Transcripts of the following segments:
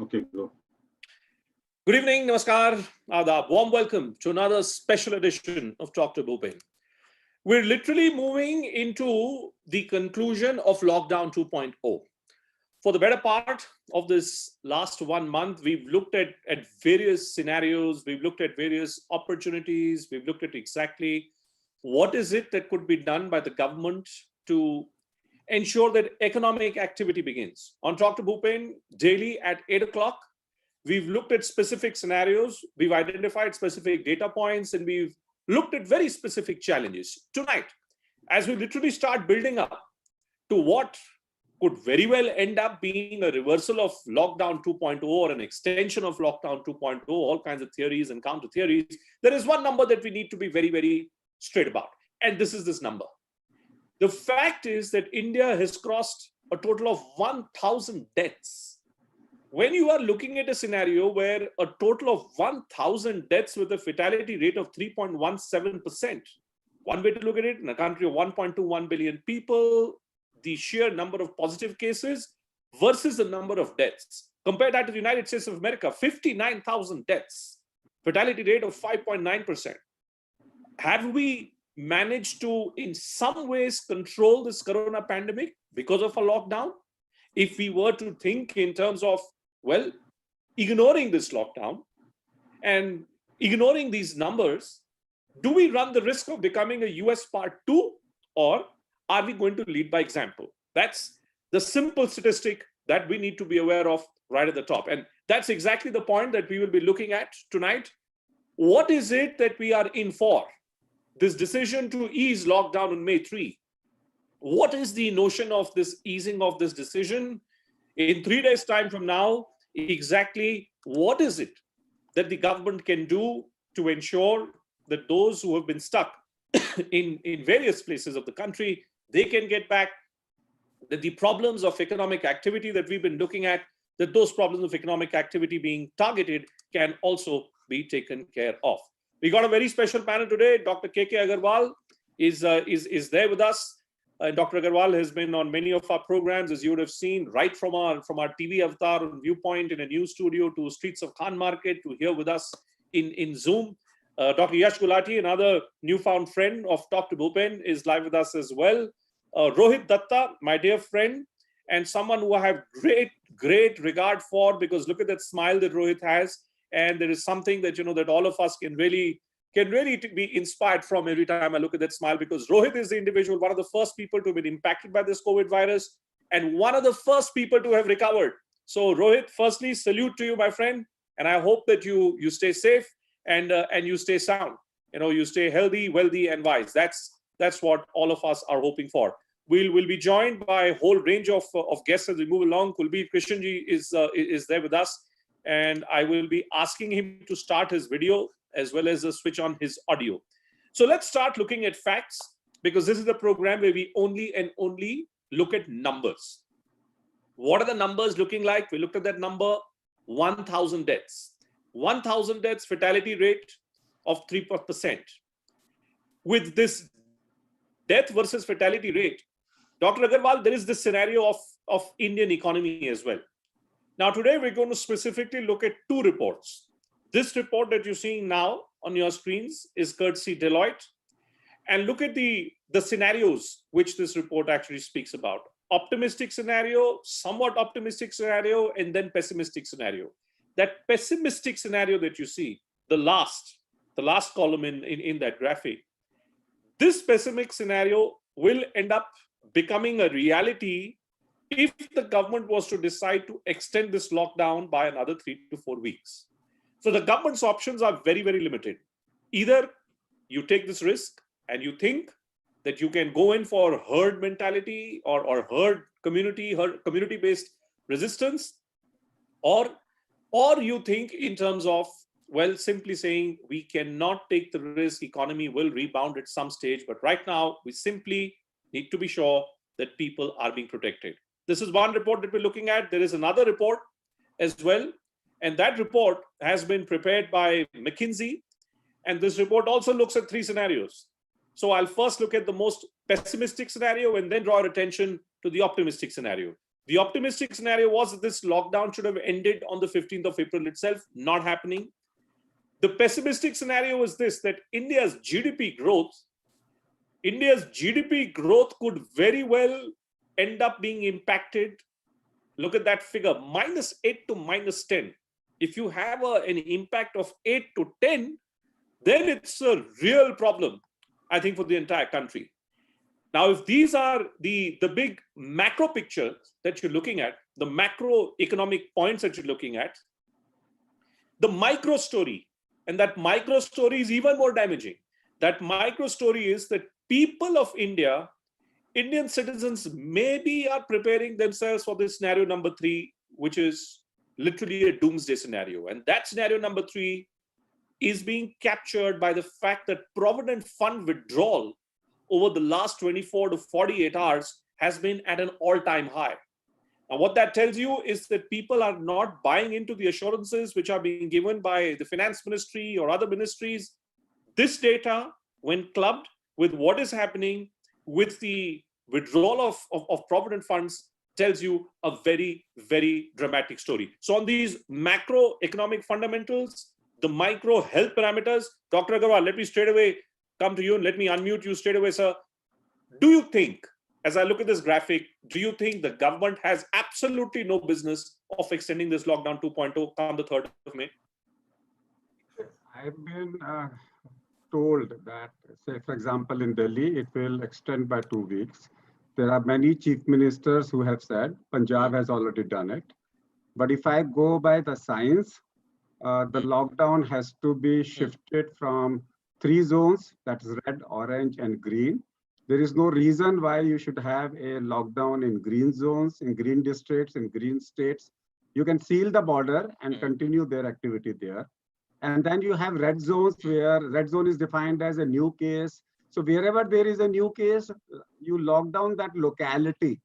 Okay, go. Good evening, namaskar, adab. Warm welcome to another special edition of Dr. Bhupen. We're literally moving into the conclusion of Lockdown 2.0. For the better part of this last 1 month, we've looked at various scenarios, we've looked at various opportunities, we've looked at exactly what is it that could be done by the government to ensure that economic activity begins. On Dr. Bhupen, daily at 8 o'clock, we've looked at specific scenarios, we've identified specific data points, and we've looked at very specific challenges. Tonight, as we literally start building up to what could very well end up being a reversal of Lockdown 2.0 or an extension of Lockdown 2.0, all kinds of theories and counter theories, there is one number that we need to be very, very straight about. And this is this number. The fact is that India has crossed a total of 1,000 deaths. When you are looking at a scenario where a total of 1,000 deaths with a fatality rate of 3.17%, one way to look at it, in a country of 1.21 billion people, the sheer number of positive cases versus the number of deaths. Compare that to the United States of America, 59,000 deaths, fatality rate of 5.9%. Have we managed to, in some ways, control this corona pandemic because of a lockdown? If we were to think in terms of, well, ignoring this lockdown and ignoring these numbers, do we run the risk of becoming a US part 2, or are we going to lead by example? That's the simple statistic that we need to be aware of right at the top. And that's exactly the point that we will be looking at tonight. What is it that we are in for? This decision to ease lockdown on May 3. What is the notion of this easing of this decision? In 3 days' time from now, exactly what is it that the government can do to ensure that those who have been stuck in various places of the country, they can get back, that the problems of economic activity that we've been looking at, that those problems of economic activity being targeted can also be taken care of. We got a very special panel today. Dr. K.K. Agarwal is there with us. Dr. Agarwal has been on many of our programs, as you would have seen, right from our TV avatar on Viewpoint in a news studio to Streets of Khan Market to here with us in Zoom. Dr. Yash Gulati, another newfound friend of Dr. Bhupen, is live with us as well. Rohit Datta, my dear friend, and someone who I have great regard for, because look at that smile that Rohit has. And there is something that, that all of us can really be inspired from every time I look at that smile, because Rohit is the individual, one of the first people to have been impacted by this COVID virus and one of the first people to have recovered. So Rohit, firstly, salute to you, my friend. And I hope that you stay safe and you stay sound. You stay healthy, wealthy, and wise. That's what all of us are hoping for. We'll be joined by a whole range of guests as we move along. Kulbir Krishnji is there with us. And I will be asking him to start his video as well as switch on his audio. So let's start looking at facts, because this is the program where we only look at numbers. What are the numbers looking like? We looked at that number, 1,000 deaths. 1,000 deaths, fatality rate of 3%. With this death versus fatality rate, Dr. Agarwal, there is this scenario of Indian economy as well. Now, today we're going to specifically look at two reports. This report that you're seeing now on your screens is courtesy Deloitte. And look at the scenarios which this report actually speaks about. Optimistic scenario, somewhat optimistic scenario, and then pessimistic scenario. That pessimistic scenario that you see, the last column in that graphic, this pessimistic scenario will end up becoming a reality if the government was to decide to extend this lockdown by another 3 to 4 weeks. So the government's options are very, very limited. Either you take this risk and you think that you can go in for herd mentality or herd community-based resistance, or you think in terms of, well, simply saying we cannot take the risk, economy will rebound at some stage, but right now we simply need to be sure that people are being protected. This is one report that we're looking at. There is another report as well. And that report has been prepared by McKinsey. And this report also looks at 3 scenarios. So I'll first look at the most pessimistic scenario and then draw our attention to the optimistic scenario. The optimistic scenario was that this lockdown should have ended on the 15th of April itself, not happening. The pessimistic scenario is this, that India's GDP growth could very well end up being impacted. Look at that figure, -8 to -10. If you have an impact of 8 to 10, then it's a real problem, I think, for the entire country. Now, if these are the big macro pictures that you're looking at, the macroeconomic points that you're looking at, the micro story, and that micro story is even more damaging. That micro story is that people of India, Indian citizens, maybe are preparing themselves for this scenario number 3, which is literally a doomsday scenario. And that scenario number 3 is being captured by the fact that Provident Fund withdrawal over the last 24 to 48 hours has been at an all-time high. Now, what that tells you is that people are not buying into the assurances which are being given by the finance ministry or other ministries. This data, when clubbed with what is happening with the withdrawal of Provident funds, tells you a very, very dramatic story. So on these macroeconomic fundamentals, the micro health parameters, Dr. Agarwal, let me straight away come to you and let me unmute you straight away, sir. Do you think, as I look at this graphic, do you think the government has absolutely no business of extending this lockdown 2.0 come the 3rd of May? I've been told that, say, for example, in Delhi, it will extend by 2 weeks. There are many chief ministers who have said Punjab has already done it. But if I go by the science, the lockdown has to be shifted from 3 zones, that is red, orange, and green. There is no reason why you should have a lockdown in green zones, in green districts, in green states. You can seal the border and continue their activity there. And then you have red zones, where red zone is defined as a new case. So wherever there is a new case, you lock down that locality,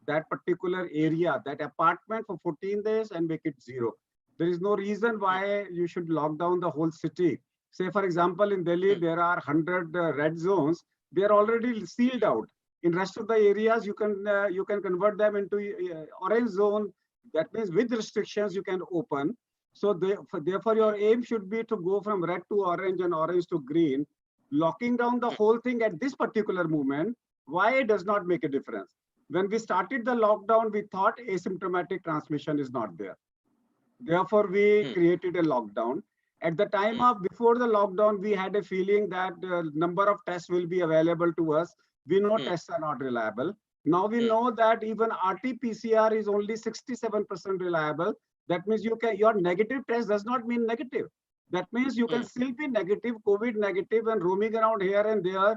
that particular area, that apartment for 14 days and make it 0. There is no reason why you should lock down the whole city. Say, for example, in Delhi, there are 100 red zones. They are already sealed out. In rest of the areas, you can convert them into orange zone. That means with restrictions, you can open. So therefore, your aim should be to go from red to orange and orange to green. Locking down the whole thing at this particular moment, why it does not make a difference? When we started the lockdown, we thought asymptomatic transmission is not there. Therefore, we created a lockdown. At the time of before the lockdown, we had a feeling that the number of tests will be available to us. We know tests are not reliable. Now we know that even RT-PCR is only 67% reliable. That means your negative test does not mean negative. That means you can still be negative, COVID negative, and roaming around here and there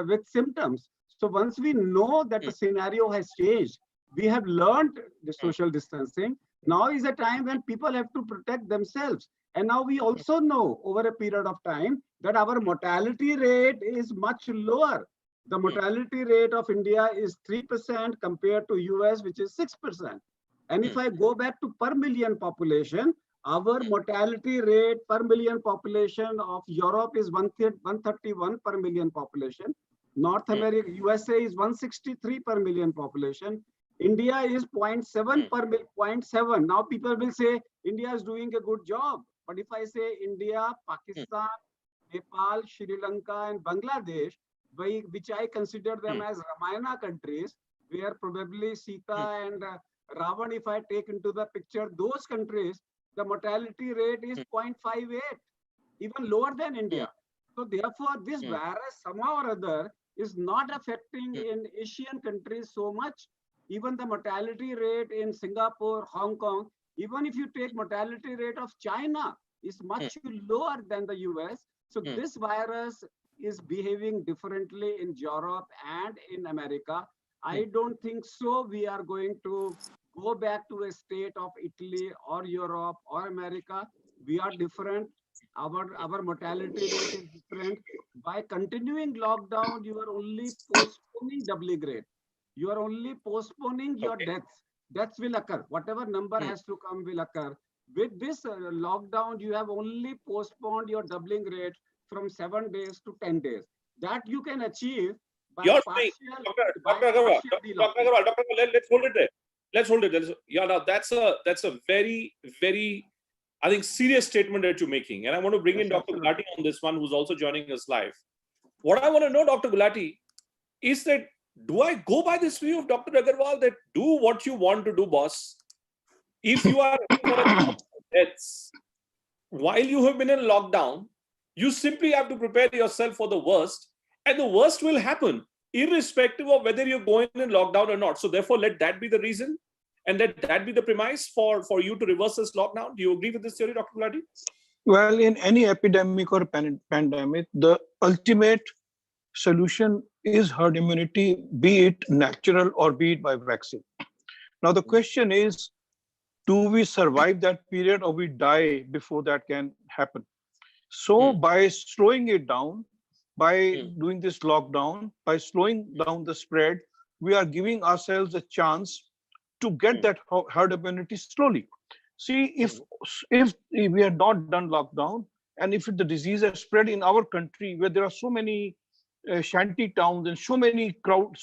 with symptoms. So once we know that the scenario has changed, we have learned the social distancing. Now is a time when people have to protect themselves. And now we also know over a period of time that our mortality rate is much lower. The mortality rate of India is 3% compared to US, which is 6%. And if I go back to per million population, our mortality rate per million population of Europe is 131 per million population. North America, USA is 163 per million population. India is 0.7 per 0.7. Now people will say India is doing a good job. But if I say India, Pakistan, Nepal, Sri Lanka, and Bangladesh, which I consider them as Ramayana countries, where probably Sita and Ravan, if I take into the picture those countries, the mortality rate is 0.58, even lower than India. So therefore, this virus somehow or other is not affecting in Asian countries so much. Even the mortality rate in Singapore, Hong Kong, even if you take mortality rate of China, is much lower than the US. So this virus is behaving differently in Europe and in America. I don't think so. We are going to go back to a state of Italy or Europe or America. We are different. Our mortality rate is different. By continuing lockdown, you are only postponing doubling rate. You are only postponing your deaths. Deaths will occur. Whatever number has to come will occur. With this lockdown, you have only postponed your doubling rate from 7 days to 10 days. That you can achieve by You're saying, Dr. Agarwal, let's hold it there. let's hold it. Yeah, now that's a very, very, I think, serious statement that you're making. And I want to bring in Dr. Gulati on this one, who's also joining us live. What I want to know, Dr. Gulati, is that do I go by this view of Dr. Agarwal that do what you want to do, boss? If you are deaths while you have been in lockdown, you simply have to prepare yourself for the worst, and the worst will happen irrespective of whether you're going in lockdown or not. So therefore, let that be the reason, and let that be the premise for you to reverse this lockdown. Do you agree with this theory, Dr. Gulati? Well, in any epidemic or pandemic, the ultimate solution is herd immunity, be it natural or be it by vaccine. Now, the question is, do we survive that period or we die before that can happen? So by slowing it down, by doing this lockdown, by slowing down the spread, we are giving ourselves a chance to get that herd immunity slowly. See, if we had not done lockdown, and if the disease has spread in our country where there are so many shanty towns and so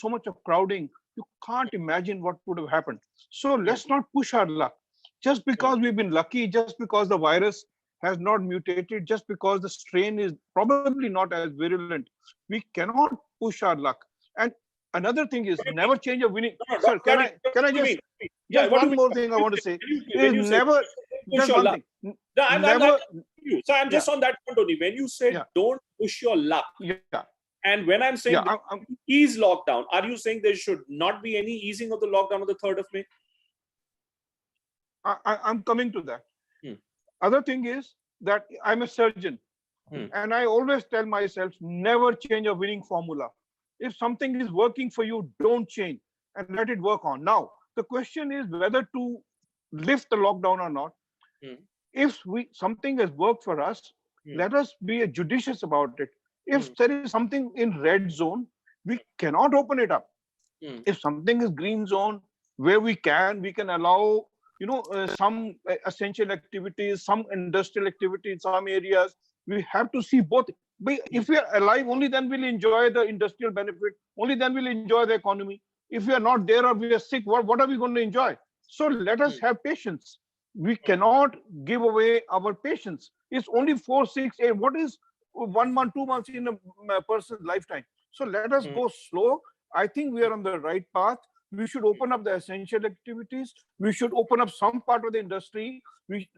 much of crowding, you can't imagine what would have happened. So let's not push our luck. Just because we've been lucky, just because the virus has not mutated, just because the strain is probably not as virulent, we cannot push our luck. And another thing is never change a winning. Sir, can I just? Yeah, one more thing I want to say is never. Just one thing. I'm just on that point only. When you said don't push your luck, and when I'm saying ease lockdown, are you saying there should not be any easing of the lockdown on the 3rd of May? I'm coming to that. Other thing is that I'm a surgeon, and I always tell myself, never change a winning formula. If something is working for you, don't change and let it work on. Now, the question is whether to lift the lockdown or not. If something has worked for us, let us be judicious about it. If there is something in red zone, we cannot open it up. If something is green zone, where we can allow some essential activities, some industrial activity in some areas. We have to see both. If we are alive, only then we'll enjoy the industrial benefit. Only then we'll enjoy the economy. If we are not there or we are sick, what are we going to enjoy? So let us have patience. We cannot give away our patience. It's only 4, 6, 8. What is 1 month, 2 months in a person's lifetime? So let us go slow. I think we are on the right path. We should open up the essential activities. We should open up some part of the industry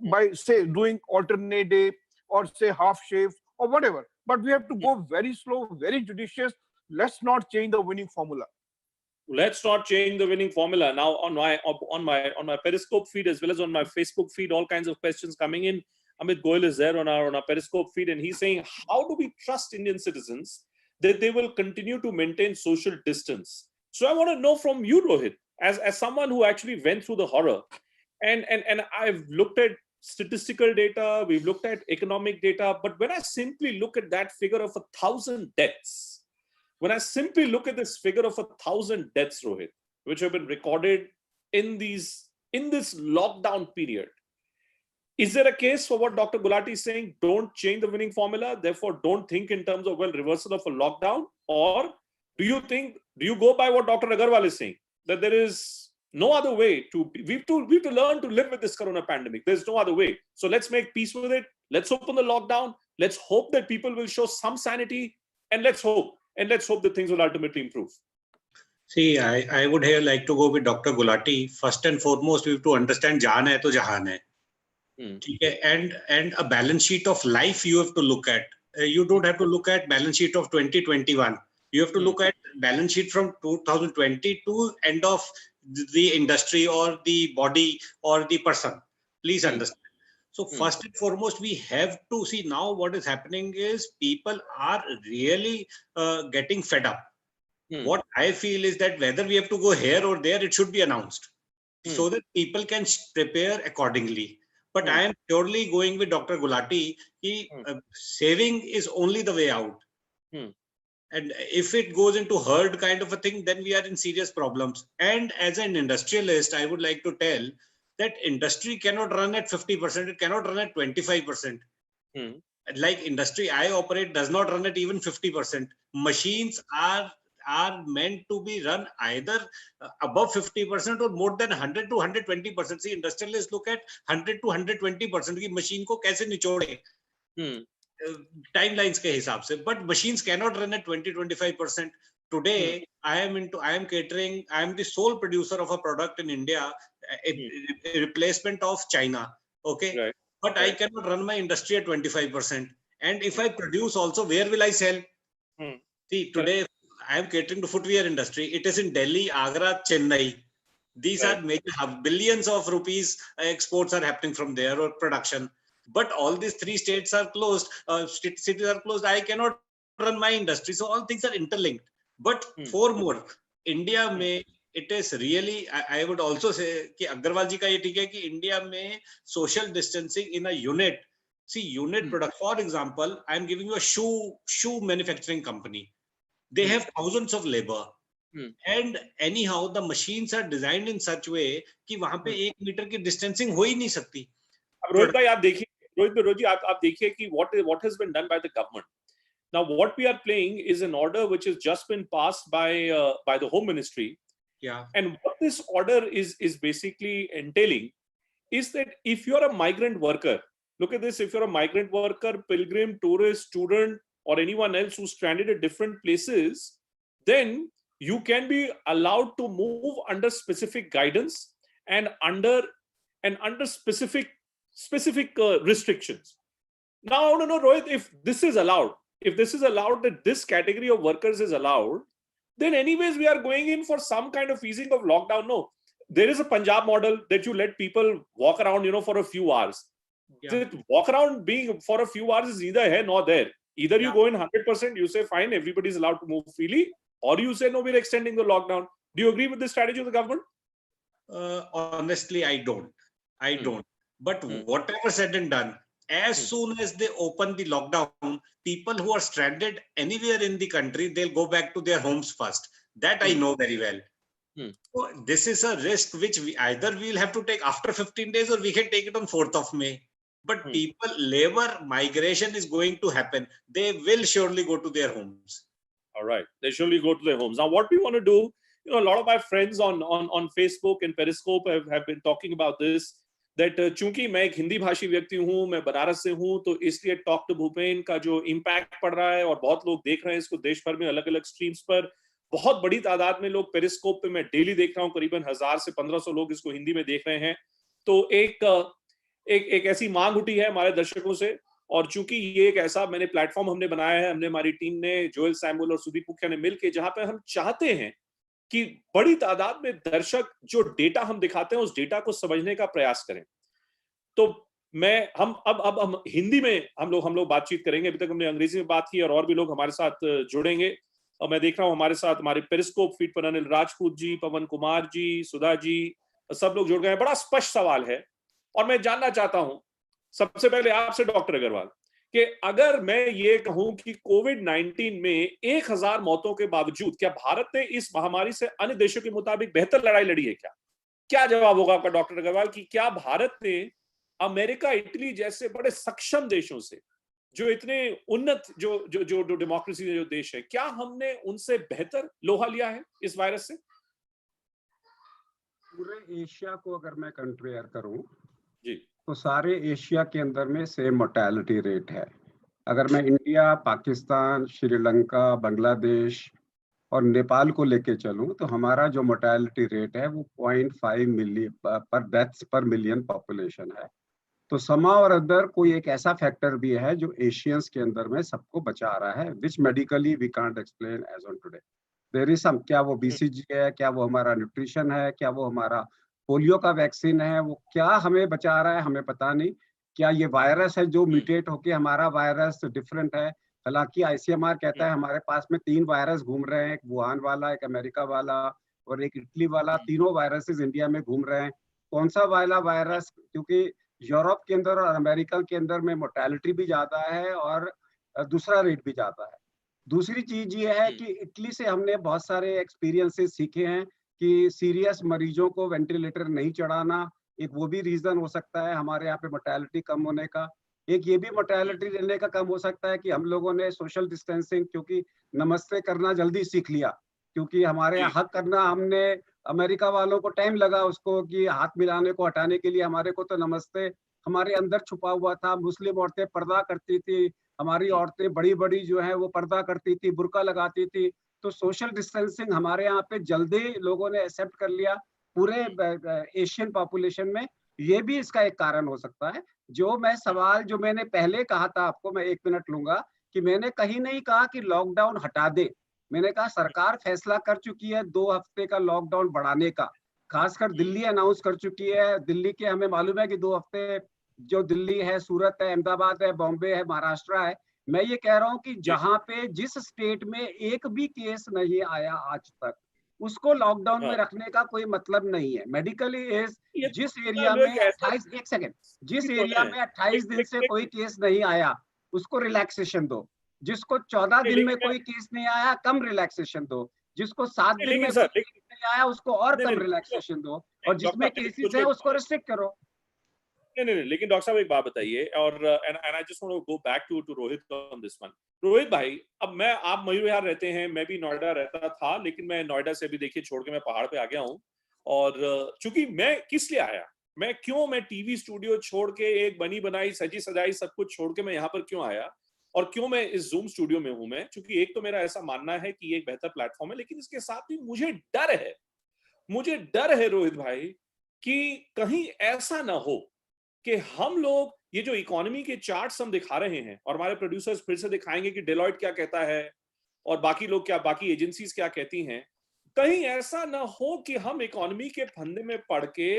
by, say, doing alternate day or say half shift or whatever. But we have to go very slow, very judicious. Let's not change the winning formula. Let's not change the winning formula. Now, on my Periscope feed as well as on my Facebook feed, all kinds of questions coming in. Amit Goyal is there on our Periscope feed, and he's saying, how do we trust Indian citizens that they will continue to maintain social distance? So I want to know from you, Rohit, as someone who actually went through the horror, and I've looked at statistical data, we've looked at economic data, but when I simply look at that figure of 1,000 deaths, when I simply look at this figure of 1,000 deaths, Rohit, which have been recorded in this lockdown period, is there a case for what Dr. Gulati is saying? Don't change the winning formula, therefore don't think in terms of, reversal of a lockdown? Or do you go by what Dr. Agarwal is saying, that there is no other way we have to learn to live with this corona pandemic. There's no other way. So let's make peace with it. Let's open the lockdown. Let's hope that people will show some sanity, and let's hope that things will ultimately improve. See, I would here like to go with Dr. Gulati. First and foremost, we have to understand jaan hai to jahan hai. And a balance sheet of life you have to look at. You don't have to look at balance sheet of 2021. You have to look at balance sheet from 2020 to end of the industry or the body or the person. Please understand. So first and foremost, we have to see now what is happening is people are really getting fed up. What I feel is that whether we have to go here or there, it should be announced so that people can prepare accordingly. But I am purely going with Dr. Gulati. Saving is only the way out. And if it goes into herd kind of a thing, then we are in serious problems. And as an industrialist, I would like to tell that industry cannot run at 50%. It cannot run at 25%. Like industry I operate does not run at even 50%. Machines are are meant to be run either above 50% or more than 100 to 120%. See, industrialists look at 100 to 120% की machine को कैसे निचोड़े timelines के हिसाब से, but machines cannot run at 20-25%. Today, I am catering, I am the sole producer of a product in India, a replacement of China. Okay. Right. But I cannot run my industry at 25%. And if I produce also, where will I sell? See, today I am catering to footwear industry. It is in Delhi, Agra, Chennai. These are major billions of rupees exports are happening from there or production. But all these 3 states are closed, cities are closed. I cannot run my industry. So all things are interlinked. But for more, India may, it is really, I would also say कि अग्रवाल जी का ये ठीक है कि India में social distancing in a unit. See, unit product, for example, I am giving you a shoe manufacturing company. They have thousands of labor. And anyhow, the machines are designed in such way कि वहां पे 1 metre की distancing हो ही नहीं सकती. रोहित भाई आप देखिए, रोहित जी आप देखिए कि what has been done by the government. Now, what we are playing is an order which has just been passed by the Home Ministry. Yeah. And what this order is basically entailing is that if you're a migrant worker, look at this, if you're a migrant worker, pilgrim, tourist, student, or anyone else who's stranded at different places, then you can be allowed to move under specific guidance and under specific restrictions. Now, I want to know, Rohit, if this is allowed, that this category of workers is allowed, then anyways we are going in for some kind of easing of lockdown. No, there is a Punjab model that you let people walk around, for a few hours. Yeah. Walk around being for a few hours is neither here nor there. Either you go in 100%, you say fine, everybody is allowed to move freely, or you say no, we're extending the lockdown. Do you agree with this strategy of the government? Honestly, I don't. But whatever said and done, as soon as they open the lockdown, people who are stranded anywhere in the country, they'll go back to their homes first. That I know very well. So this is a risk which we'll have to take after 15 days or we can take it on 4th of May. But people, labor migration is going to happen. They will surely go to their homes. All right. They surely go to their homes. Now, what we want to do, a lot of my friends on Facebook and Periscope have been talking about this. That चूंकि मैं एक हिंदी भाषी व्यक्ति हूँ, मैं बनारस से हूँ, तो इसलिए टॉक टू भूपेन का जो इम्पैक्ट पड़ रहा है और बहुत लोग देख रहे हैं इसको देश भर में अलग अलग स्ट्रीम्स पर, बहुत बड़ी तादाद में लोग पेरिस्कोप पे मैं डेली देख रहा हूँ, करीबन 1000 से 1500 लोग इसको हिंदी में देख रहे हैं. तो एक ऐसी मांग उठी है हमारे दर्शकों से, और चूंकि ये एक ऐसा मैंने प्लेटफॉर्म हमने बनाया है, हमने हमारी टीम ने, जोएल सैमुअल और सुदीप मुखिया ने मिलकर, जहां पे हम चाहते हैं कि बड़ी तादाद में दर्शक जो डेटा हम दिखाते हैं उस डेटा को समझने का प्रयास करें. तो हम हिंदी में हम लोग बातचीत करेंगे. अभी तक हमने अंग्रेजी में बात की और भी लोग हमारे साथ जुड़ेंगे. और मैं देख रहा हूं हमारे साथ हमारे पेरिस्कोप फीड पर अनिल राजपूत जी, पवन कुमार जी, सुधा जी, सब लोग जुड़ गए हैं. बड़ा स्पष्ट सवाल है और मैं जानना चाहता हूं सबसे पहले आपसे डॉक्टर अग्रवाल कि अगर मैं ये कहूं कि कोविड-19 में 1000 मौतों के बावजूद क्या भारत ने इस महामारी से अन्य देशों के मुताबिक बेहतर लड़ाई लड़ी है? क्या जवाब होगा आपका डॉक्टर अग्रवाल कि क्या भारत ने अमेरिका, इटली जैसे बड़े सक्षम देशों से, जो इतने उन्नत जो डेमोक्रेसी जो देश है, क्या हमने उनसे बेहतर लोहा लिया है इस वायरस से? पूरे एशिया को अगर मैं कंपेयर करूं जी, तो सारे एशिया के अंदर में सेम मोर्टेलिटी रेट है. अगर मैं इंडिया, पाकिस्तान, श्रीलंका, बांग्लादेश और नेपाल को लेके चलूं तो हमारा जो मोर्टेलिटी रेट है वो 0.5 मिलियन पर डेथ्स पर मिलियन पॉपुलेशन है. तो समा और अदर कोई एक ऐसा फैक्टर भी है जो एशियंस के अंदर में सबको बचा रहा है, which medically we can't explain as on today. There is some, क्या वो बीसीजी है, क्या वो हमारा न्यूट्रिशन है, क्या वो हमारा पोलियो का वैक्सीन है, वो क्या हमें बचा रहा है हमें पता नहीं. क्या ये वायरस है जो म्यूटेट होके हमारा वायरस डिफरेंट है? हालांकि आईसीएमआर कहता है हमारे पास में 3 वायरस घूम रहे हैं, एक वुहान वाला, एक अमेरिका वाला और एक इटली वाला. तीनों वायरसेस इंडिया में घूम रहे हैं. कौन सा वाला वायरस, क्योंकि यूरोप के अंदर और अमेरिका के अंदर में मोर्टेलिटी भी ज्यादा है और दूसरा रेट भी ज्यादा है. दूसरी चीज ये है कि इटली से हमने बहुत सारे एक्सपीरियंसेस सीखे हैं कि सीरियस मरीजों को वेंटिलेटर नहीं चढ़ाना, एक वो भी रीजन हो सकता है हमारे यहाँ पे मोर्टेलिटी कम होने का. एक ये भी मोर्टेलिटी लेने का कम हो सकता है कि हम लोगों ने सोशल डिस्टेंसिंग, क्योंकि नमस्ते करना जल्दी सीख लिया, क्योंकि हमारे यहाँ हक करना, हमने अमेरिका वालों को टाइम लगा उसको कि हाथ मिलाने को, हटाने के लिए। हमारे को तो नमस्ते हमारे अंदर छुपा हुआ था। मुस्लिम औरतें पर्दा करती थी, हमारी औरतें बड़ी बड़ी जो है वो पर्दा करती थी, बुर्का लगाती थी। तो सोशल डिस्टेंसिंग हमारे यहाँ पे जल्दी लोगों ने एक्सेप्ट कर लिया पूरे एशियन पॉपुलेशन में। ये भी इसका एक कारण हो सकता है। जो मैंने पहले कहा था आपको, मैं 1 मिनट लूंगा, कि मैंने कहीं नहीं कहा कि लॉकडाउन हटा दे। मैंने कहा सरकार फैसला कर चुकी है 2 हफ्ते का लॉकडाउन बढ़ाने का। खासकर दिल्ली अनाउंस कर चुकी है। दिल्ली के हमें मालूम है कि 2 हफ्ते, जो दिल्ली है, सूरत है, अहमदाबाद है, बॉम्बे है, महाराष्ट्र है। मैं ये कह रहा हूँ कि जहां पे, जिस स्टेट में एक भी केस नहीं आया आज तक, उसको लॉकडाउन में रखने का कोई मतलब नहीं है। मेडिकली इज, जिस एरिया में 28, एक सेकेंड, जिस एरिया में 28 दिन से कोई केस नहीं आया उसको रिलैक्सेशन दो। जिसको 14 दिन में कोई केस नहीं आया, कम रिलैक्सेशन दो। जिसको 7 दिन में कोई केस नहीं आया, उसको और कम रिलैक्सेशन दो। और जिसमें केसेस है उसको रिस्ट्रिक्ट करो। नहीं, लेकिन डॉक्टर साहब एक बात बताइए, और and I just want to go back to Rohit on this one. Rohit भाई, अब आप मयूर विहार रहते हैं, मैं भी नोएडा रहता था, लेकिन मैं नोएडा से भी देखिए छोड़ के मैं पहाड़ पे आ गया हूँ। और चूंकि मैं किस लिए आया, मैं टीवी स्टूडियो छोड़ के, एक बनी बनाई सजी सजाई सब कुछ छोड़ के मैं यहाँ पर क्यों आया, और क्यों मैं इस जूम स्टूडियो में हूं मैं? क्योंकि एक तो मेरा ऐसा मानना है कि ये एक बेहतर प्लेटफॉर्म है, लेकिन इसके साथ ही मुझे डर है रोहित भाई, कि कहीं ऐसा ना हो कि हम लोग ये जो इकोनॉमी के चार्ट्स हम दिखा रहे हैं, और हमारे प्रोड्यूसर्स फिर से दिखाएंगे कि डेलॉयट क्या कहता है और बाकी लोग क्या, बाकी एजेंसीज क्या कहती हैं, कहीं ऐसा ना हो कि हम इकोनॉमी के फंदे में पड़ के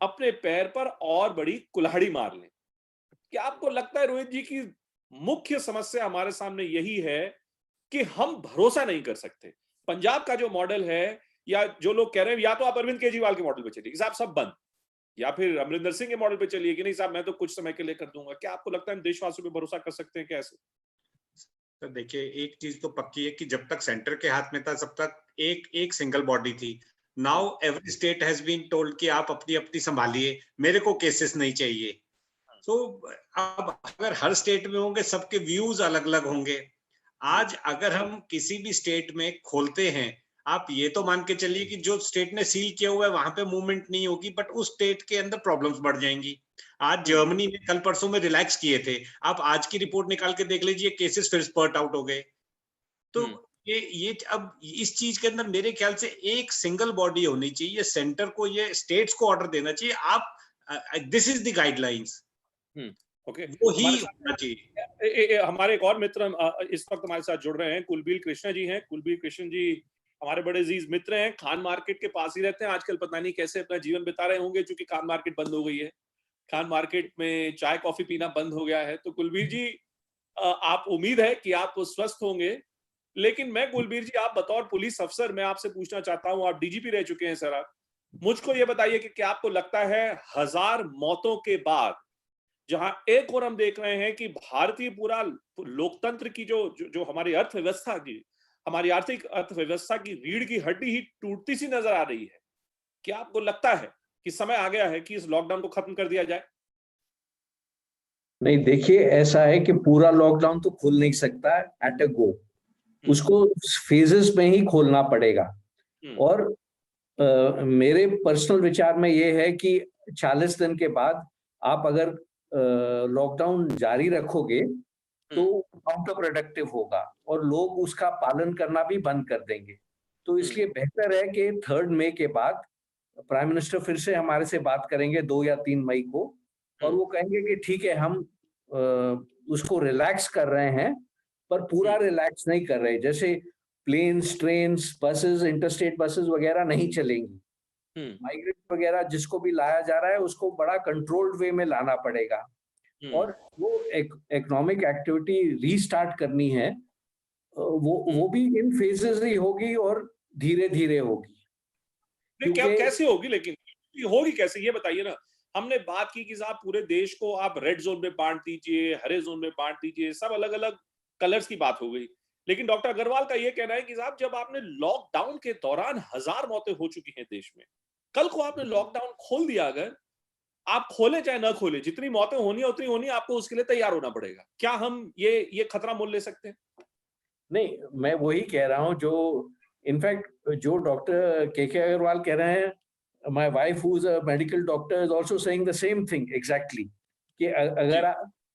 अपने पैर पर और बड़ी कुल्हाड़ी मार लें। क्या आपको लगता है रोहित जी की मुख्य समस्या हमारे सामने यही है कि हम भरोसा नहीं कर सकते? पंजाब का जो मॉडल है, या जो लोग कह रहे हैं, या तो आप अरविंद केजरीवाल के मॉडल पे चलिए कि साहब सब बंद, या फिर अमरिंदर सिंह के मॉडल पे चलिए कि नहीं साहब मैं तो कुछ समय के लिए कर दूंगा। क्या आपको लगता है हम देशवासियों पे भरोसा कर सकते हैं कैसे? तो देखिए, एक चीज तो पक्की है कि जब तक सेंटर के हाथ में था तब तक एक सिंगल बॉडी थी। Now every state has been told कि आप अपनी अपनी संभालिए, मेरे को केसेस नहीं चाहिए। तो अब अगर हर स्टेट में होंगे, सबके व्यूज अलग अलग होंगे। आज अगर हम किसी भी स्टेट में खोलते हैं, आप ये तो मान के चलिए कि जो स्टेट ने सील किया हुआ है वहां पे मूवमेंट नहीं होगी, बट उस स्टेट के अंदर प्रॉब्लम्स बढ़ जाएंगी। आज जर्मनी ने कल परसों में रिलैक्स किए थे, आप आज की रिपोर्ट निकाल के देख लीजिए, केसेस फिर स्पर्ट आउट हो गए। तो ये अब इस चीज के अंदर मेरे ख्याल से एक सिंगल बॉडी होनी चाहिए, सेंटर को, ये स्टेट्स को ऑर्डर देना चाहिए, आप this is the guidelines, okay, वो ही होना चाहिए। हमारे एक और मित्र इस वक्त हमारे साथ जुड़ रहे हैं, कुलबीर कृष्णा जी हैं। कुलबीर कृष्ण जी हमारे बड़े अजीज मित्र हैं, खान मार्केट के पास ही रहते हैं। आजकल पता नहीं कैसे अपना जीवन बिता रहे होंगे, क्योंकि खान मार्केट बंद हो गई है, खान मार्केट में चाय कॉफी पीना बंद हो गया है। तो कुलबीर जी, आप, उम्मीद है कि आप स्वस्थ होंगे, लेकिन मैं, कुलबीर जी, आप बतौर पुलिस अफसर मैं आपसे पूछना चाहता हूं, आप डीजीपी रह चुके हैं सर, आप मुझको ये बताइए कि क्या आपको लगता है 1000 मौतों के बाद, जहां एक और हम देख रहे हैं कि भारतीय पूरा लोकतंत्र की जो हमारी अर्थव्यवस्था की, हमारी आर्थिक अर्थव्यवस्था की रीढ़ की हड्डी ही टूटती सी नजर आ रही है, क्या आपको लगता है कि समय आ गया है कि इस लॉकडाउन को खत्म कर दिया जाए? नहीं, देखिए, ऐसा है कि पूरा लॉकडाउन तो खुल नहीं सकता एट अ गो, उसको फेजेस में ही खोलना पड़ेगा। और मेरे पर्सनल विचार में ये है कि 40 दिन के बाद आप अगर लॉकडाउन जारी रखोगे तो काउंटर प्रोडक्टिव होगा और लोग उसका पालन करना भी बंद कर देंगे। तो इसलिए बेहतर है कि 3 मई के बाद प्राइम मिनिस्टर फिर से हमारे से बात करेंगे 2 या 3 मई को, और वो कहेंगे कि ठीक है, हम उसको रिलैक्स कर रहे हैं, पर पूरा रिलैक्स नहीं कर रहे। जैसे planes, trains, buses, interstate buses वगैरह नहीं चलेंगी। माइग्रेंट वगैरह जिसको भी लाया जा रहा है उसको बड़ा कंट्रोल्ड वे में लाना पड़ेगा, और वो इकोनॉमिक एक्टिविटी रीस्टार्ट करनी है, वो भी इन फेजेस ही होगी और धीरे धीरे होगी। क्या कैसे होगी, लेकिन होगी कैसे ये बताइए ना। हमने बात की कि साहब पूरे देश को आप रेड जोन में बांट दीजिए, हरे जोन में बांट दीजिए, सब अलग अलग कलर्स की बात हो गई। लेकिन डॉक्टर अग्रवाल का ये कहना है कि साहब जब आपने लॉकडाउन के दौरान 1000 मौतें हो चुकी हैं देश में, कल को आपने लॉकडाउन खोल दिया, अगर आप खोले चाहे ना खोले, जितनी मौतें होनी है उतनी होनी, आपको उसके लिए तैयार होना पड़ेगा। क्या हम ये खतरा मोल ले सकते हैं? नहीं, मैं वही कह रहा हूं, जो इनफैक्ट जो डॉक्टर के अग्रवाल कह रहे हैं, my wife who is a medical doctor is also saying the same thing exactly, कि अगर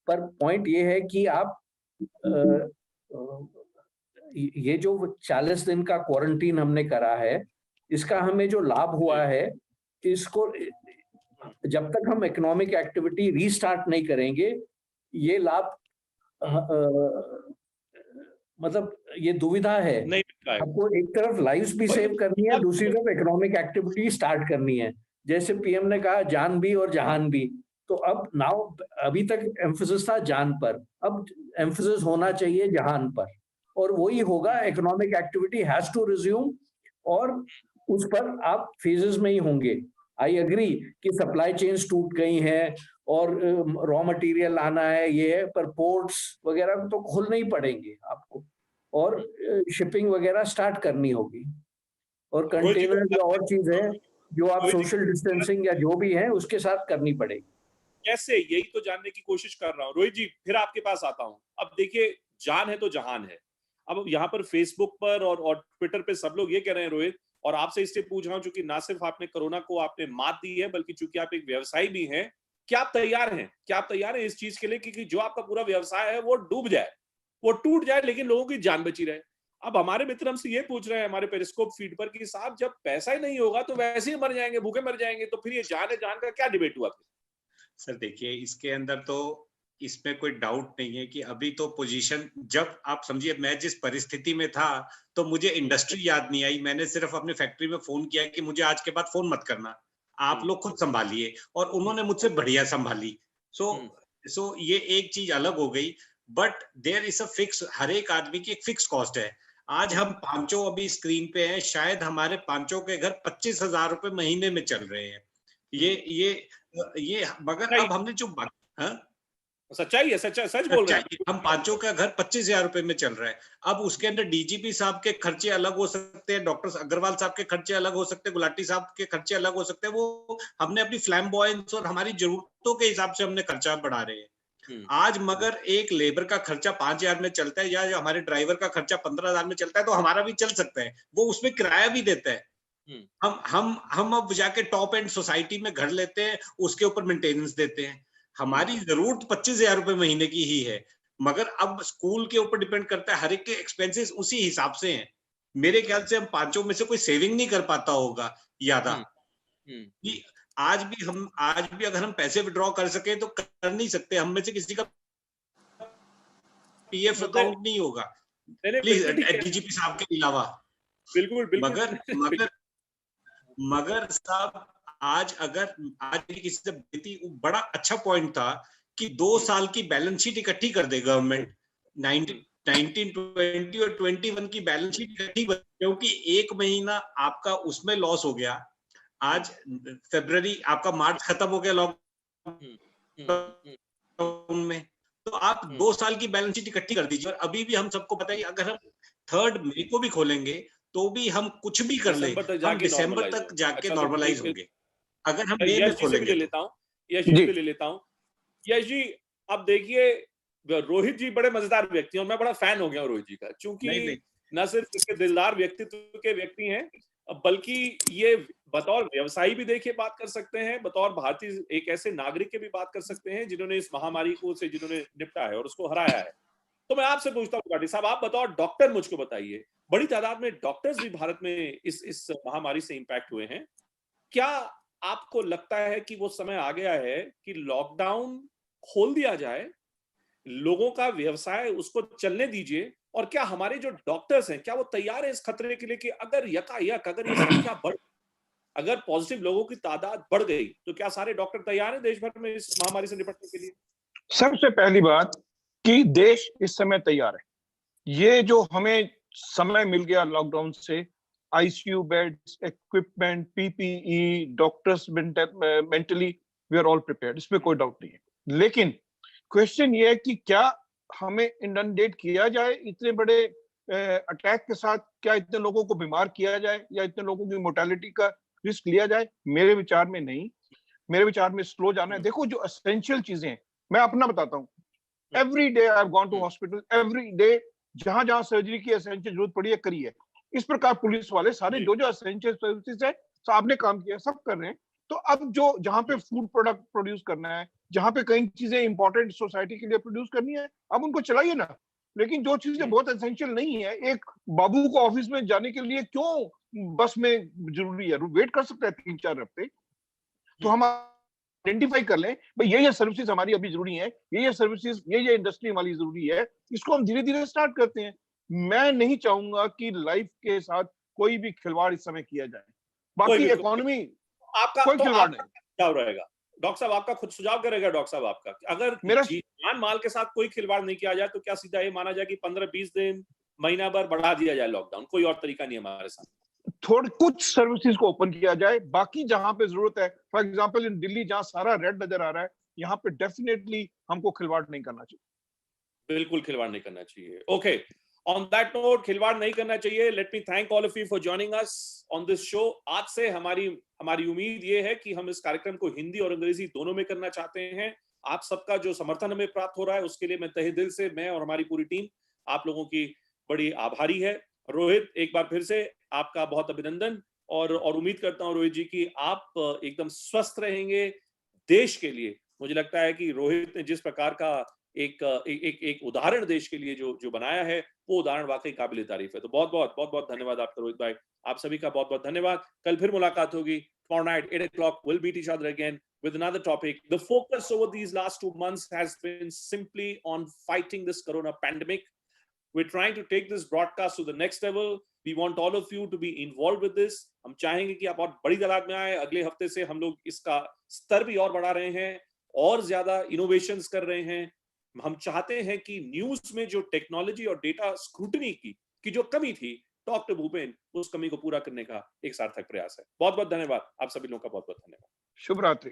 पर पॉइंट ये है कि आप ये जो 40 दिन का क्वारंटीन हमने करा है, इसका हमें जो लाभ हुआ है, इसको जब तक हम इकोनॉमिक एक्टिविटी रीस्टार्ट नहीं करेंगे, ये लाभ मतलब ये दुविधा है। आपको एक तरफ लाइव्स भी सेव करनी है, दूसरी तरफ इकोनॉमिक एक्टिविटी स्टार्ट करनी है। जैसे पीएम ने कहा जान भी और जहान भी, तो अब नाउ अभी तक एम्फेसिस था जान पर, अब एम्फेसिस होना चाहिए जहान पर, और वही होगा। Economic activity has to resume, और उस पर आप फेजेस में ही होंगे। आई एग्री कि सप्लाई चेन्स टूट गई हैं और रॉ मटेरियल आना है, ये है, पर पोर्ट्स वगैरह तो खोलने ही पड़ेंगे आपको, और शिपिंग वगैरह स्टार्ट करनी होगी, और कंटेनर या और चीज है जो आप सोशल डिस्टेंसिंग या जो भी है उसके साथ करनी पड़ेगी। कैसे, यही तो जानने की कोशिश कर रहा हूँ। रोहित जी, फिर आपके पास आता हूँ। अब देखिए, जान है तो जहान है। अब यहाँ पर फेसबुक पर और ट्विटर पे सब लोग ये कह रहे हैं रोहित, और आपसे इसलिए पूछ रहा हूँ क्योंकि ना सिर्फ आपने कोरोना को आपने मात दी है, बल्कि चूंकि आप एक व्यवसायी भी हैं, क्या आप तैयार हैं? क्या आप तैयार हैं इस चीज के लिए कि जो आपका पूरा व्यवसाय है वो डूब जाए, वो टूट जाए, लेकिन लोगों की जान बची रहे? अब हमारे मित्र हमसे ये पूछ रहे हैं हमारे पेरिस्कोप फीड पर कि साहब जब पैसा ही नहीं होगा तो वैसे ही मर जाएंगे, भूखे मर जाएंगे, तो फिर ये जान है जान का क्या डिबेट हुआ? सर देखिए, इसके अंदर तो इसमें कोई डाउट नहीं है कि अभी तो पोजीशन, जब आप समझिए मैं जिस परिस्थिति में था तो मुझे इंडस्ट्री याद नहीं आई। मैंने सिर्फ अपनी फैक्ट्री में फोन किया कि मुझे आज के बाद फोन मत करना, आप लोग खुद संभालिए, और उन्होंने मुझसे बढ़िया संभाली। सो ये एक चीज अलग हो गई, but there is a fix, हर एक आदमी की एक फिक्स कॉस्ट है। आज हम पांचों अभी स्क्रीन पे हैं, शायद हमारे पांचों के घर 25,000 रुपए महीने में चल रहे हैं। ये मगर अब हमने जो सच्चाई है, सच बोल रहे हैं, हम पांचों का घर 25,000 रुपए में चल रहा है। अब उसके अंदर डीजीपी साहब के खर्चे अलग हो सकते हैं, डॉक्टर अग्रवाल साहब के खर्चे अलग हो सकते हैं, गुलाटी साहब के खर्चे अलग हो सकते हैं। वो हमने अपनी फ्लैम्बॉयंस और हमारी जरूरतों के हिसाब से हमने खर्चा बढ़ा रहे हैं। आज मगर एक लेबर का खर्चा 5,000 में चलता है, या हमारे ड्राइवर का खर्चा 15,000 में चलता है, तो हमारा भी चल सकता है, वो उसमें किराया भी देता है। हम अब जाके टॉप एंड सोसाइटी में घर लेते हैं, उसके ऊपर मेंटेनेंस देते हैं। हमारी जरूरत 25,000 रुपए महीने की ही है, मगर अब स्कूल के ऊपर डिपेंड करता है, हर एक के एक्सपेंसेस उसी हिसाब से हैं। मेरे ख्याल से हम पांचों में से कोई सेविंग नहीं कर पाता होगा यादा कि आज भी अगर हम पैसे विड्रॉ कर सके तो कर नहीं सकते। हम में से किसी का पीएफ अकाउंट नहीं होगा, प्लीज डीजीपी साहब के अलावा। बिल्कुल मगर साहब, आज किसी से बेटी, बड़ा अच्छा पॉइंट था कि 2 साल की बैलेंस शीट इकट्ठी कर दे गवर्नमेंट, 1920 और 21 की बैलेंस शीट इकट्ठी, क्योंकि एक महीना आपका उसमें लॉस हो गया। आज फरवरी आपका, मार्च खत्म हो गया लॉकडाउन में, तो आप 2 साल की बैलेंस शीट इकट्ठी कर दीजिए। और अभी भी हम सबको पता है कि अगर हम 3 मई को भी खोलेंगे तो भी हम कुछ भी कर ले, हम दिसंबर तक जाके नॉर्मलाइज होंगे। अगर हम मई में खोलेंगे। ले लेता हूँ यश जी, अब देखिए रोहित जी बड़े मजेदार व्यक्ति हैं और मैं बड़ा फैन हो गया हूँ रोहित जी का, क्योंकि न सिर्फ इसके दिलदार व्यक्तित्व के व्यक्ति हैं, बल्कि ये बतौर व्यवसायी भी देखिए बात कर सकते हैं, बतौर भारतीय एक ऐसे नागरिक के भी बात कर सकते हैं जिन्होंने इस महामारी को से जिन्होंने निपटा है और उसको हराया है। तो मैं आपसे पूछता हूँ गुलाटी साहब, आप बतौर डॉक्टर मुझको बताइए, बड़ी तादाद में डॉक्टर्स भी भारत में इस महामारी से इंपैक्ट हुए हैं। क्या आपको लगता है कि वो समय आ गया है कि लॉकडाउन खोल दिया जाए, लोगों का व्यवसाय उसको चलने दीजिए, और क्या हमारे जो डॉक्टर्स हैं क्या वो तैयार हैं इस खतरे के लिए कि अगर यकायक अगर ये संख्या बढ़, अगर पॉजिटिव लोगों की तादाद बढ़ गई, तो क्या सारे डॉक्टर तैयार हैं देश भर में इस महामारी से निपटने के लिए? सबसे पहली बात कि देश इस समय तैयार है। ये जो हमें समय मिल गया लॉकडाउन से, ICU beds, equipment, PPE, doctors, mentally we are all prepared, इसमें कोई डाउट नहीं है। लेकिन क्वेश्चन ये है कि क्या हमें इनडंडेट किया जाए इतने बड़े अटैक के साथ? क्या इतने लोगों को बीमार किया जाए या इतने लोगों की मोर्टेलिटी का रिस्क लिया जाए? मेरे विचार में नहीं, मेरे विचार में स्लो जाना है। देखो जो एसेंशियल चीजें हैं, मैं अपना बताता हूँ, every day I have gone to hospital, every day जहां जहां सर्जरी की एसेंशियल जरूरत पड़ी है करी है। इस प्रकार पुलिस वाले सारे जो जो एसेंशियल सर्विसेज है आपने काम किया, सब कर रहे हैं। तो अब जो जहां पे फूड प्रोडक्ट प्रोड्यूस करना है, जहां पे कई चीजें इंपॉर्टेंट सोसाइटी के लिए प्रोड्यूस करनी है, अब उनको चलाइए ना। लेकिन जो चीजें बहुत एसेंशियल नहीं है, एक बाबू को ऑफिस में जाने के लिए क्यों बस में जरूरी है, वेट कर सकता है 3-4 हफ्ते। तो हम आइडेंटिफाई कर लें भाई ये सर्विसेज हमारी अभी जरूरी है, ये सर्विसेज, ये इंडस्ट्री हमारी जरूरी है, इसको हम धीरे धीरे स्टार्ट करते हैं। मैं नहीं चाहूंगा कि लाइफ के साथ कोई भी खिलवाड़ इस समय किया जाए। बाकी इकोनॉमी आपका कोई खिलवाड़ नहीं सुझाव रहेगा डॉक्टर साहब, आपका खुद सुझाव करेगा डॉक्टर साहब आपका, अगर मेरा जान माल के साथ कोई खिलवाड़ नहीं किया जाए तो क्या सीधा ये माना जाए कि 15-20 दिन, महीना भर बढ़ा दिया जाए लॉकडाउन, कोई और तरीका नहीं हमारे साथ? थोड़े कुछ सर्विसेज को ओपन किया जाए, बाकी जहां पे जरूरत है, फॉर एग्जांपल इन दिल्ली जहां सारा रेड नजर आ रहा है, यहाँ पे डेफिनेटली हमको खिलवाड़ नहीं करना चाहिए। बिल्कुल खिलवाड़ नहीं करना चाहिए। ओके, ऑन दैट नोट, खिलवाड़ नहीं करना चाहिए। Let me thank all of you for joining us on this show. आज से हमारी उम्मीद ये है कि हम इस कार्यक्रम को हिंदी और अंग्रेजी दोनों में करना चाहते हैं। आप सबका जो समर्थन हमें प्राप्त हो रहा है उसके लिए मैं तहे दिल से, मैं और हमारी पूरी टीम आप लोगों की बड़ी आभारी है। रोहित, एक बार फिर से आपका बहुत अभिनंदन, और उम्मीद करता हूं रोहित जी की आप एकदम स्वस्थ रहेंगे देश के लिए। मुझे लगता है कि रोहित ने जिस प्रकार का एक उदाहरण देश के लिए जो बनाया है, वो उदाहरण वाकई काबिल तारीफ है। तो बहुत बहुत धन्यवाद आपका रोहित भाई, आप सभी का बहुत बहुत धन्यवाद। कल फिर मुलाकात होगी। Tomorrow night 8 o'clock we'll meet each other again with another topic. The focus over these last 2 months has been simply on fighting this corona pandemic. We're trying to take this broadcast to the next level. We want all of you to be involved with this. हम चाहेंगे कि आप और बड़ी तादाद में आए। अगले हफ्ते से हम लोग इसका स्तर भी और बढ़ा रहे हैं और ज्यादा इनोवेशंस कर रहे हैं। हम चाहते हैं कि न्यूज में जो टेक्नोलॉजी और डेटा स्क्रूटनी की जो कमी थी, डॉक्टर भूपेन उस कमी को पूरा करने का एक सार्थक प्रयास है। बहुत बहुत धन्यवाद, आप सभी लोगों का बहुत बहुत धन्यवाद। शुभ रात्रि।